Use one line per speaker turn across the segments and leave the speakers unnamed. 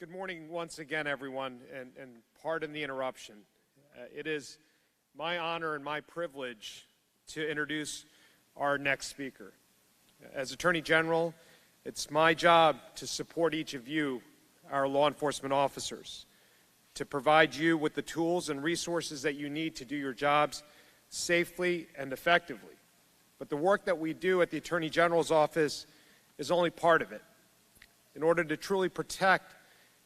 Good morning once again, everyone, and pardon the interruption. It is my honor and my privilege to introduce our next speaker. As Attorney General, it's my job to support each of you, our law enforcement officers, to provide you with the tools and resources that you need to do your jobs safely and effectively. But the work that we do at the Attorney General's office is only part of it. In order to truly protect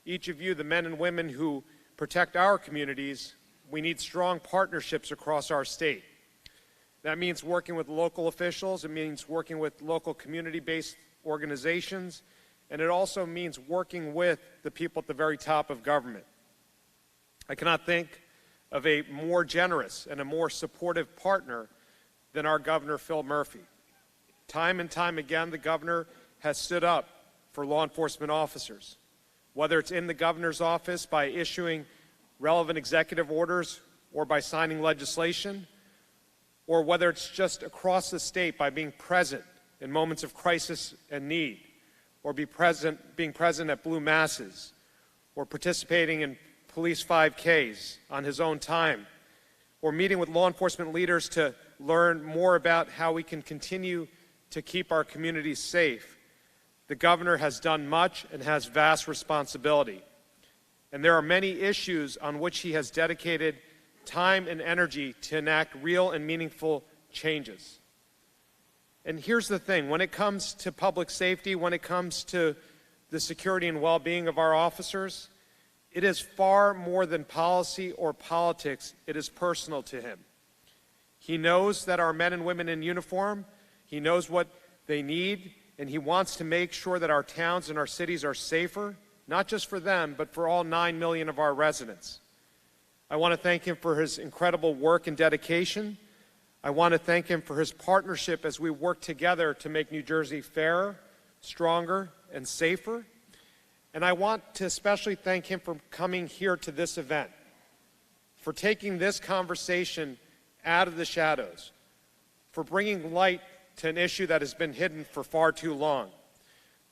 each of you, the men and women who protect our communities, we need strong partnerships across our state. That means working with local officials, it means working with local community-based organizations, and it also means working with the people at the very top of government. I cannot think of a more generous and a more supportive partner than our Governor, Phil Murphy. Time and time again, the governor has stood up for law enforcement officers, whether it's in the governor's office by issuing relevant executive orders or by signing legislation, or whether it's just across the state by being present in moments of crisis and need, or being present at Blue Masses, or participating in police 5Ks on his own time, or meeting with law enforcement leaders to learn more about how we can continue to keep our communities safe. The governor has done much and has vast responsibility. And there are many issues on which he has dedicated time and energy to enact real and meaningful changes. And here's the thing, when it comes to public safety, when it comes to the security and well-being of our officers, it is far more than policy or politics. It is personal to him. He knows that our men and women in uniform, he knows what they need, and he wants to make sure that our towns and our cities are safer, not just for them, but for all 9 million of our residents. I want to thank him for his incredible work and dedication. I want to thank him for his partnership as we work together to make New Jersey fairer, stronger, and safer. And I want to especially thank him for coming here to this event, for taking this conversation out of the shadows, for bringing light to an issue that has been hidden for far too long.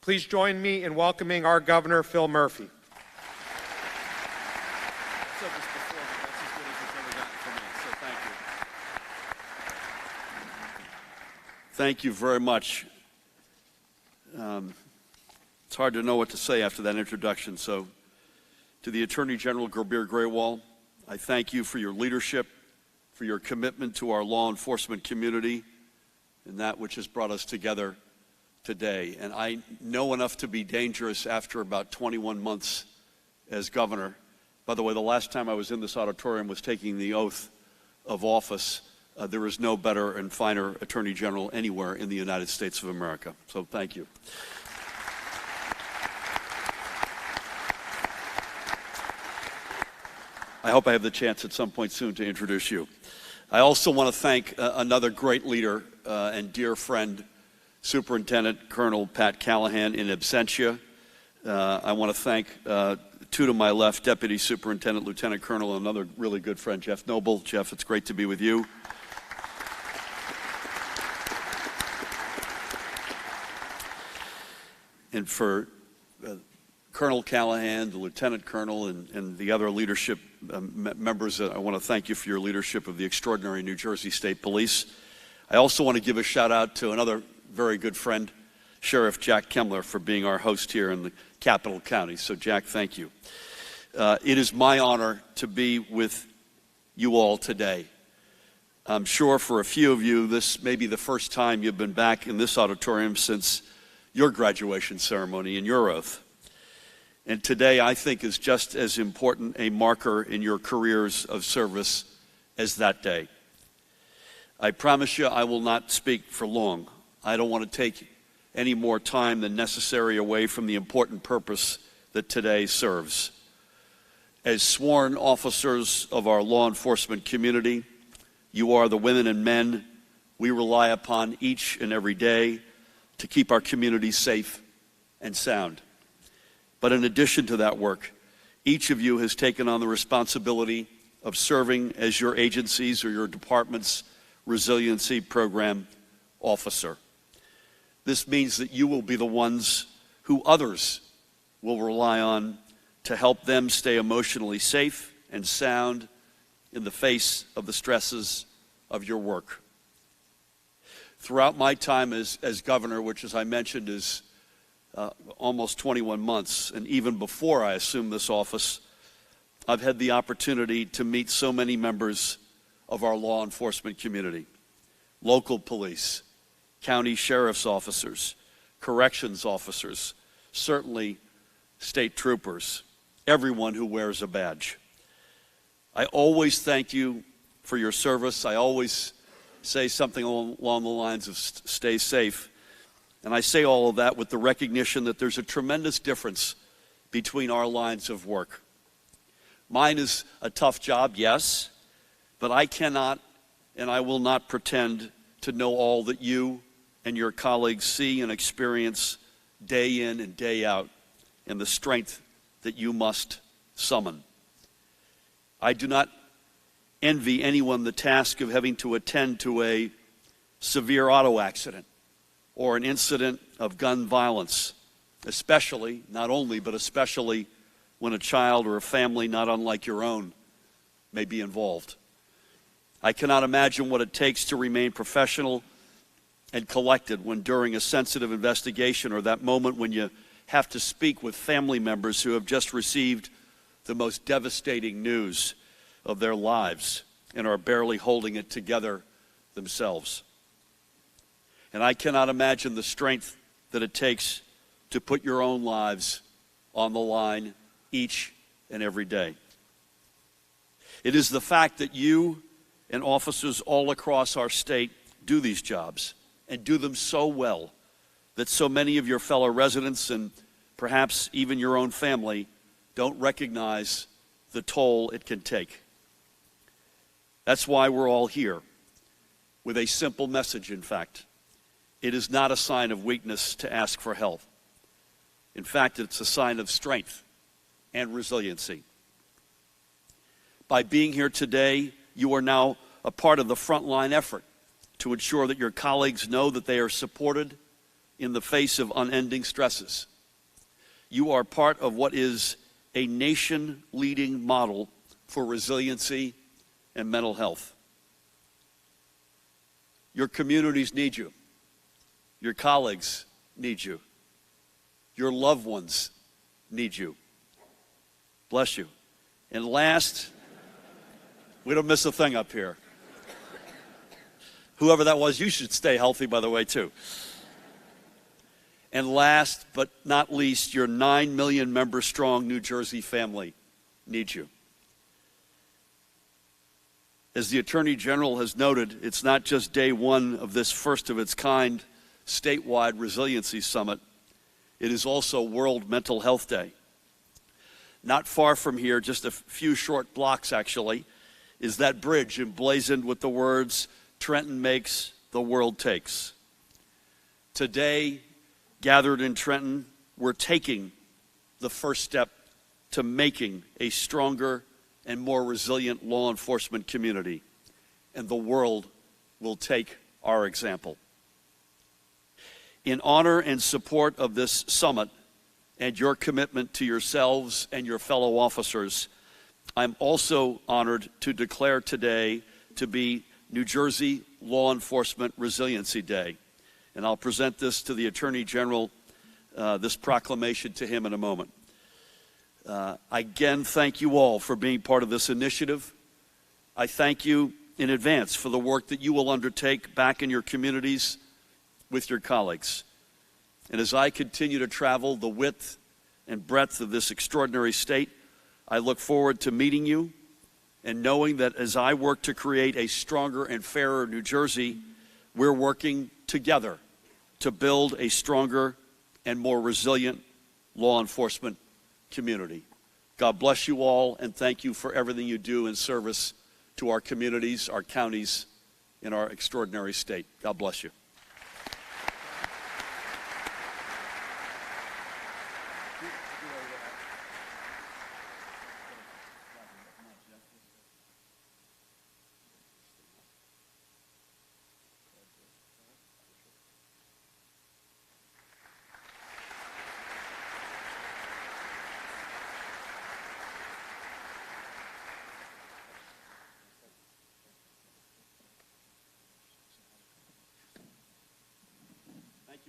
Please join me in welcoming our Governor, Phil Murphy.
Thank you very much. It's hard to know what to say after that introduction. So, to the Attorney General, Gurbir Grewal, I thank you for your leadership, for your commitment to our law enforcement community, and that which has brought us together today. And I know enough to be dangerous after about 21 months as governor. By the way, the last time I was in this auditorium was taking the oath of office. There is no better and finer Attorney General anywhere in the United States of America. So thank you. I hope I have the chance at some point soon to introduce you. I also want to thank another great leader and dear friend, Superintendent Colonel Pat Callahan in absentia. I want to thank two to my left, Deputy Superintendent Lieutenant Colonel, and another really good friend, Jeff Noble. Jeff, it's great to be with you. And for Colonel Callahan, the Lieutenant Colonel, and the other leadership members, I want to thank you for your leadership of the extraordinary New Jersey State Police. I also want to give a shout out to another very good friend, Sheriff Jack Kemmler, for being our host here in the Capital County. So Jack, thank you. It is my honor to be with you all today. I'm sure for a few of you, this may be the first time you've been back in this auditorium since your graduation ceremony and your oath. And today, I think, is just as important a marker in your careers of service as that day. I promise you I will not speak for long. I don't want to take any more time than necessary away from the important purpose that today serves. As sworn officers of our law enforcement community, you are the women and men we rely upon each and every day to keep our community safe and sound. But in addition to that work, each of you has taken on the responsibility of serving as your agency's or your department's resiliency program officer. This means that you will be the ones who others will rely on to help them stay emotionally safe and sound in the face of the stresses of your work. Throughout my time as governor, which, as I mentioned, is almost 21 months, and even before I assumed this office, I've had the opportunity to meet so many members of our law enforcement community: local police, county sheriff's officers, corrections officers, certainly state troopers, everyone who wears a badge. I always thank you for your service. I always say something along the lines of stay safe. And I say all of that with the recognition that there's a tremendous difference between our lines of work. Mine is a tough job, yes, but I cannot and I will not pretend to know all that you and your colleagues see and experience day in and day out, and the strength that you must summon. I do not envy anyone the task of having to attend to a severe auto accident or an incident of gun violence, especially, not only, but especially when a child or a family not unlike your own may be involved. I cannot imagine what it takes to remain professional and collected when during a sensitive investigation, or that moment when you have to speak with family members who have just received the most devastating news of their lives and are barely holding it together themselves. And I cannot imagine the strength that it takes to put your own lives on the line each and every day. It is the fact that you and officers all across our state do these jobs and do them so well that so many of your fellow residents and perhaps even your own family don't recognize the toll it can take. That's why we're all here with a simple message, in fact. It is not a sign of weakness to ask for help. In fact, it's a sign of strength and resiliency. By being here today, you are now a part of the frontline effort to ensure that your colleagues know that they are supported in the face of unending stresses. You are part of what is a nation-leading model for resiliency and mental health. Your communities need you. Your colleagues need you. Your loved ones need you. Bless you. And last, we don't miss a thing up here. Whoever that was, you should stay healthy, by the way, too. And last but not least, your 9 million member strong New Jersey family needs you. As the Attorney General has noted, it's not just day one of this first of its kind statewide Resiliency Summit. It is also World Mental Health Day. Not far from here, just a few short blocks actually, is that bridge emblazoned with the words, "Trenton makes, the world takes." Today, gathered in Trenton, we're taking the first step to making a stronger and more resilient law enforcement community, and the world will take our example. In honor and support of this summit and your commitment to yourselves and your fellow officers, I'm also honored to declare today to be New Jersey Law Enforcement Resiliency Day. And I'll present this to the Attorney General, this proclamation to him in a moment. I again thank you all for being part of this initiative. I thank you in advance for the work that you will undertake back in your communities with your colleagues. And as I continue to travel the width and breadth of this extraordinary state, I look forward to meeting you and knowing that as I work to create a stronger and fairer New Jersey, we're working together to build a stronger and more resilient law enforcement community. God bless you all, and thank you for everything you do in service to our communities, our counties, and our extraordinary state. God bless you.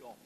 all.